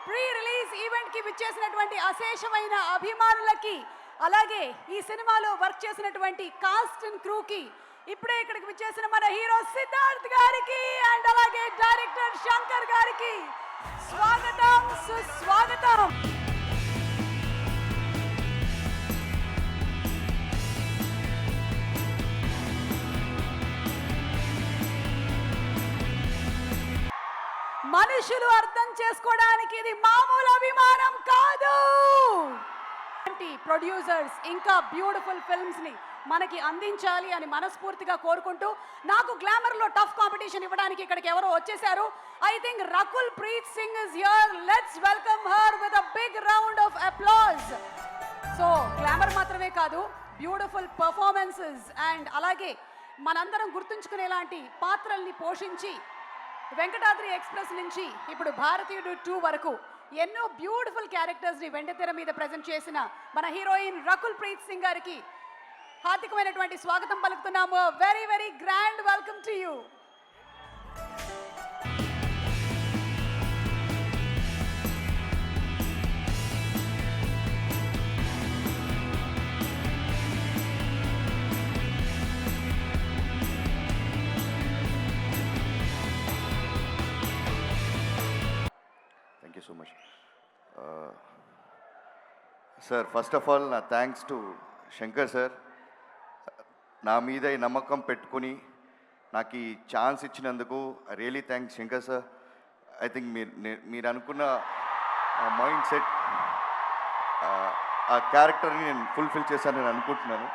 Pre release event కి విచ్చేసినటువంటి అశేషమైన అభిమానులకి, అలాగే ఈ సినిమాలో వర్క్ చేసినటువంటి కాస్ట్ అండ్ క్రూకి, ఇప్పుడే ఇక్కడికి విచ్చేసిన మన హీరో సిద్ధార్థ్ గారికి అండ్ అలాగే డైరెక్టర్ శంకర్ గారికి స్వాగతం, సుస్వాగతం. మనుషులు అర్థం చేసుకోవడానికి ఇది మామూలు అభిమానం కాదు. ప్రొడ్యూసర్స్ ఇంకా బ్యూటిఫుల్ ఫిల్మ్స్ ని మనకి అందించాలి అని మనస్ఫూర్తిగా కోరుకుంటూ, నాకు గ్లామర్ లో టఫ్ కాంపిటీషన్ ఇవ్వడానికి ఇక్కడికి ఎవరో వచ్చేసారు. I think Rakul Preet Singh is here. Let's welcome her with a big round of applause. So glamour మాత్రమే కాదు, బ్యూటిఫుల్ పర్ఫార్మెన్సెస్ అండ్ అలాగే మనందరం గుర్తుంచుకునేలాంటి పాత్రల్ని పోషించి వెంకటాద్రి ఎక్స్ప్రెస్ నుంచి ఇప్పుడు భారతీయుడు 2 వరకు ఎన్నో బ్యూటిఫుల్ క్యారెక్టర్స్ ని వెండితెర మీద ప్రెజెంట్ చేసిన మన హీరోయిన్ రకుల్ ప్రీత్ సింగ్ గారికి హార్దికమైనటువంటి స్వాగతం పలుకుతున్నాము. Very very grand welcome to you. Thank you so much. Sir, first of all, thanks to Shankar sir. నా మీద ఈ నమ్మకం పెట్టుకుని నాకు ఈ ఛాన్స్ ఇచ్చినందుకు really thanks Shankar sir. I think మీరు అనుకున్న మైండ్ సెట్, ఆ క్యారెక్టర్ని నేను ఫుల్ఫిల్ చేశానని అనుకుంటున్నాను.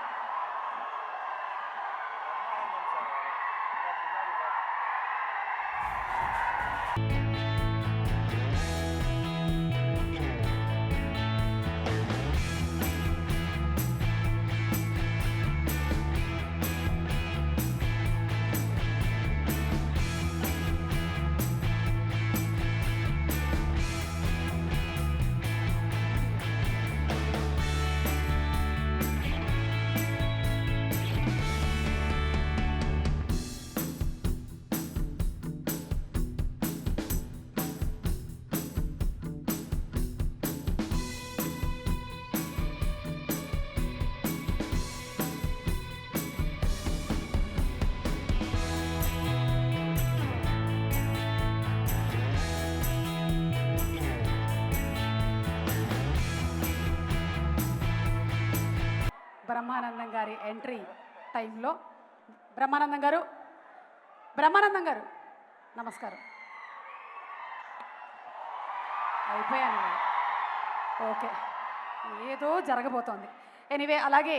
బ్రహ్మానందం గారి ఎంట్రీ టైంలో బ్రహ్మానందం గారు నమస్కారం. అయిపోయాను. ఓకే, ఏదో జరగబోతోంది. ఎనీవే, అలాగే